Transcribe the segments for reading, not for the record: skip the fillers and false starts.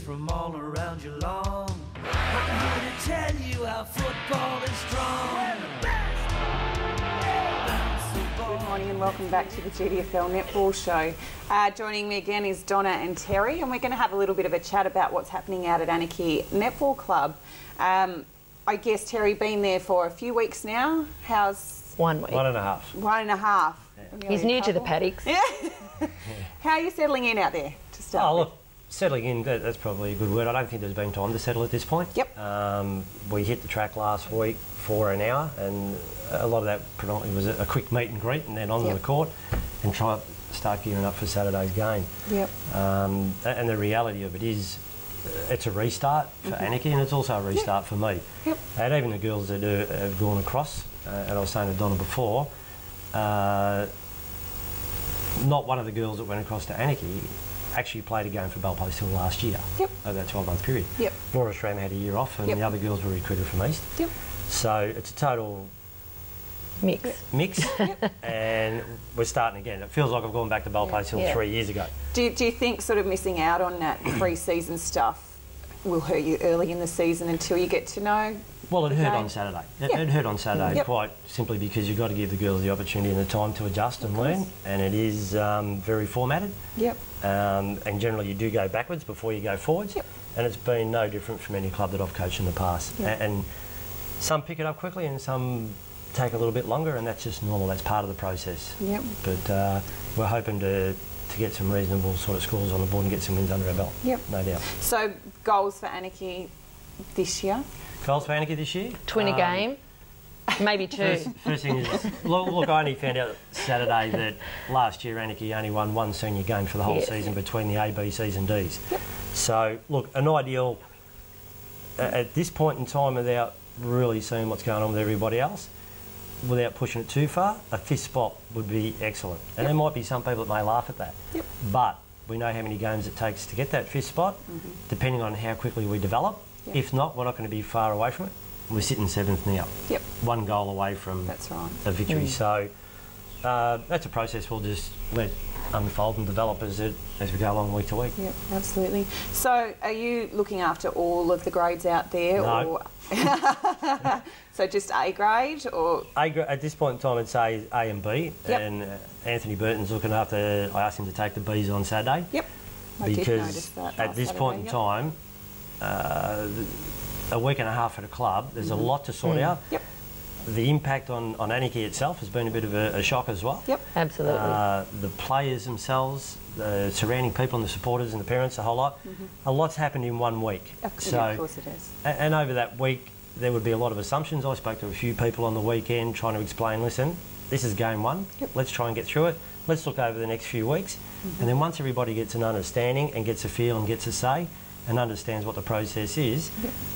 from all around Geelong. I'm here to tell you how football is strong. We're the best. Good morning and welcome back to the GDFL Netball Show. Joining me again is Donna and Terry, and we're going to have a little bit of a chat about what's happening out at Anakie Netball Club. I guess, Terry, been there for a few weeks now. How's... 1 week. 1.5. 1.5. Yeah. He's new to the paddocks. Yeah. How are you settling in out there to start with? Look, settling in, that's probably a good word. I don't think there's been time to settle at this point. Yep. We hit the track last week for an hour, and a lot of that predominantly was a quick meet and greet and then onto the court and try to start gearing up for Saturday's game. Yep. And the reality of it is it's a restart for Anakie, and it's also a restart for me. Yep. And even the girls that have gone across, and I was saying to Donna before, not one of the girls that went across to Anakie actually played a game for Belpost Hill last year. Yep. Over that 12-month period. Yep. Laura Schramm had a year off, and the other girls were recruited from East. Yep. So it's a total mix, and we're starting again. It feels like I've gone back to Belpost Hill 3 years ago. Do you think sort of missing out on that pre-season stuff will hurt you early in the season until you get to know? Well, it hurt on Saturday. It hurt on Saturday quite simply because you've got to give the girls the opportunity and the time to adjust and learn, and it is very formatted. Yep. And generally you do go backwards before you go forwards. Yep. And it's been no different from any club that I've coached in the past. Yep. And some pick it up quickly and some take a little bit longer, and that's just normal. That's part of the process. Yep. But we're hoping to get some reasonable sort of scores on the board and get some wins under our belt. Yep. No doubt. So goals for Anakie this year? Goals for Anakie this year? To win a game, maybe two. First thing is, look, I only found out Saturday that last year Anakie only won one senior game for the whole season between the A, B, C's and D's. Yep. So, look, an ideal, at this point in time, without really seeing what's going on with everybody else, without pushing it too far, a fifth spot would be excellent. And there might be some people that may laugh at that. Yep. But we know how many games it takes to get that fifth spot, depending on how quickly we develop. Yep. If not, we're not going to be far away from it. We're sitting seventh now. Yep. 1 goal away from a victory. So that's a process we'll just let unfold and develop as we go along week to week. Yep, absolutely. So are you looking after all of the grades out there? No. Or so just A grade or? At this point in time, I'd say A and B. Yep. And Anthony Burton's looking after, I asked him to take the Bs on Saturday. Yep. I did notice that at this point in time, a week and a half at a club, there's a lot to sort out. Yep. The impact on Anakie itself has been a bit of a shock as well. Yep. Absolutely. The players themselves, the surrounding people and the supporters and the parents, a whole lot. A lot's happened in 1 week. Of course it has. And over that week, there would be a lot of assumptions. I spoke to a few people on the weekend trying to explain, listen, this is game 1. Yep. Let's try and get through it. Let's look over the next few weeks. And then once everybody gets an understanding and gets a feel and gets a say and understands what the process is,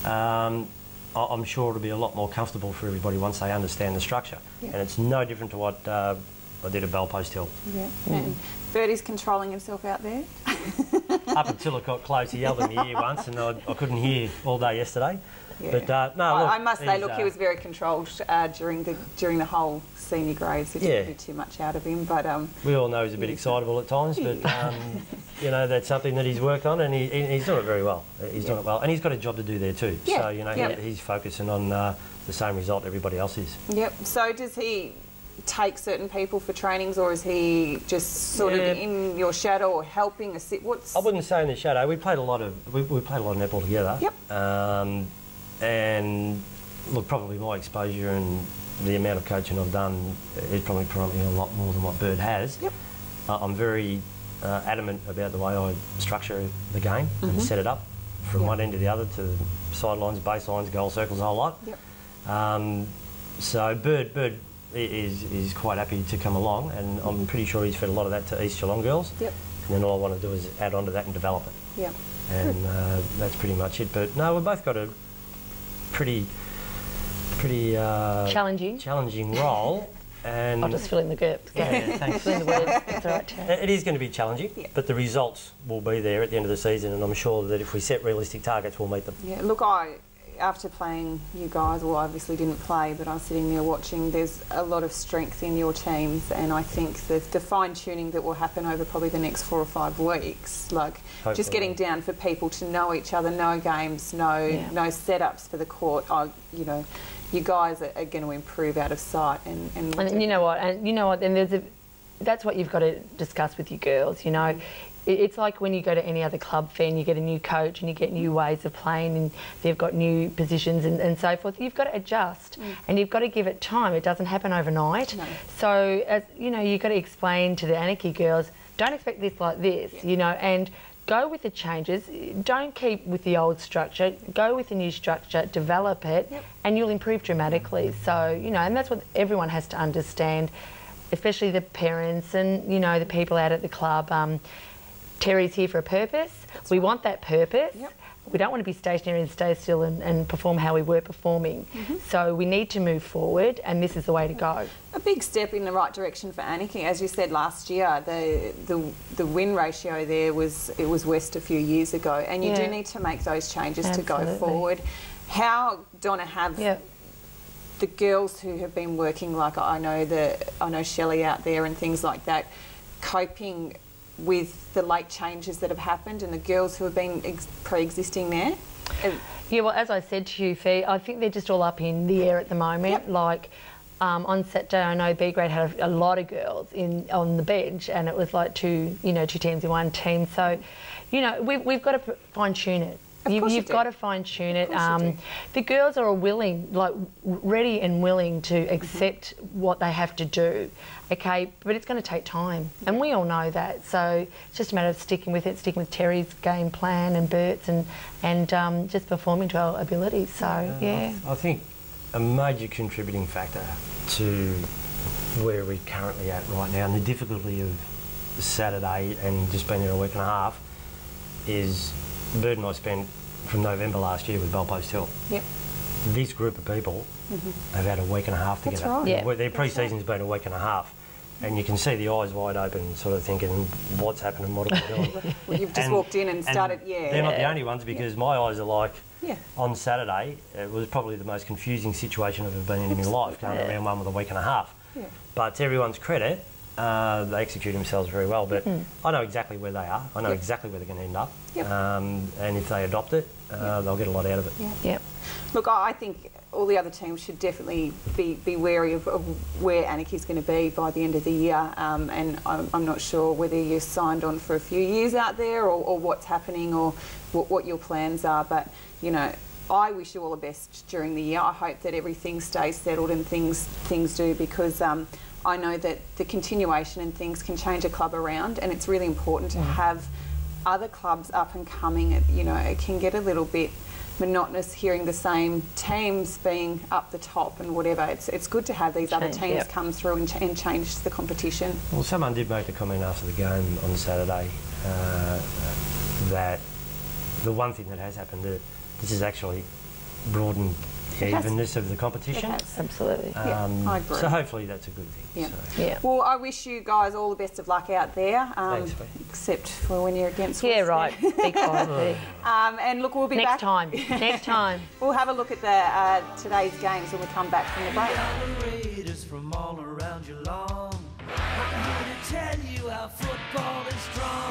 I'm sure it'll be a lot more comfortable for everybody once they understand the structure. Yep. And it's no different to what I did at Belpost Hill. Yeah. And Bertie's controlling himself out there. Up until it got close, he yelled in my ear once, and I couldn't hear all day yesterday. Yeah. But no, look, I must say, look, he was very controlled during the whole senior grades. It didn't do too much out of him, but we all know he's a bit excitable at times, but you know, that's something that he's worked on, and he's doing it very well. He's doing it well, and he's got a job to do there too. Yeah. So you know, he's focusing on the same result everybody else is. Yep. So does he take certain people for trainings, or is he just sort of in your shadow or helping assist? I wouldn't say in the shadow. We played a lot of netball together. Yep. And look, probably my exposure and the amount of coaching I've done is probably a lot more than what Bird has. Yep. I'm very adamant about the way I structure the game and set it up from one end to the other, to sidelines, baselines, goal circles, the whole lot. Yep. So Bird is quite happy to come along, and I'm pretty sure he's fed a lot of that to East Geelong girls. Yep. And then all I want to do is add on to that and develop it. Yep. And that's pretty much it. But no, we've both got a pretty challenging role. And I'll just fill in the gaps. Yeah, thanks. Fill in the words. That's all right, Terry. It is going to be challenging, but the results will be there at the end of the season, and I'm sure that if we set realistic targets, we'll meet them. Yeah, look, I after playing you guys, well, I obviously didn't play, but I was sitting there watching, there's a lot of strength in your teams, and I think the fine-tuning that will happen over probably the next 4 or 5 weeks, like Hopefully. just getting down for people to know each other, know games, know setups for the court. You know, you guys are going to improve out of sight. And you know what? And that's what you've got to discuss with your girls, you know. It's like when you go to any other club fair and you get a new coach and you get new ways of playing and they've got new positions and so forth. You've got to adjust and you've got to give it time. It doesn't happen overnight. No. So, as you know, you've got to explain to the Anakie girls, don't expect this like this, you know, and go with the changes. Don't keep with the old structure. Go with the new structure, develop it, and you'll improve dramatically. So, you know, and that's what everyone has to understand, especially the parents and, you know, the people out at the club. Terry's here for a purpose. We want that purpose. We don't want to be stationary and stay still and perform how we were performing. So we need to move forward, and this is the way to go. A big step in the right direction for Anakie. As you said last year, the win ratio there was worst a few years ago, and you do need to make those changes to go forward. How, Donna, have the girls who have been working, like I know Shelley out there and things like that, coping with the late changes that have happened, and the girls who have been pre-existing there? Yeah, well, as I said to you, Fee, I think they're just all up in the air at the moment. Like on Saturday, I know B grade had a lot of girls on the bench, and it was like two teams in one team. So, you know, we've got to fine tune it. You've got to fine tune it. The girls are willing, like ready and willing to accept what they have to do, okay? But it's going to take time, and we all know that. So it's just a matter of sticking with it, sticking with Terry's game plan and Bert's, and just performing to our ability. So I think a major contributing factor to where we're currently at right now, and the difficulty of Saturday and just being there a week and a half, is Bird and I spent from November last year with Bellpost Hill. This group of people have had a week and a half together. That's right. Their pre-season's been a week and a half, and you can see the eyes wide open, sort of thinking, what's happening, what are we doing? Well, you've just walked in and started, They're not the only ones, because my eyes are like, on Saturday, it was probably the most confusing situation I've ever been in my life, going around one with a week and a half. But to everyone's credit, they execute themselves very well, but I know exactly where they are. I know exactly where they're going to end up, and if they adopt it, they'll get a lot out of it. Look, I think all the other teams should definitely be wary of where Anakie's going to be by the end of the year, and I'm not sure whether you're signed on for a few years out there or what's happening or what your plans are, but, you know, I wish you all the best during the year. I hope that everything stays settled and things do, because I know that the continuation and things can change a club around, and it's really important to have other clubs up and coming. You know, it can get a little bit monotonous hearing the same teams being up the top and whatever. It's good to have these other teams come through and change the competition. Well, someone did make the comment after the game on Saturday that the one thing that has happened, this has actually broadened the evenness of the competition. Absolutely. I agree. So hopefully that's a good thing. Well, I wish you guys all the best of luck out there. Thanks, except for when you're against West right. Be quiet. And look, we'll be back. Next time. We'll have a look at the today's games when we come back from the break. Raiders from all around Geelong, I'm here to tell you how football is strong.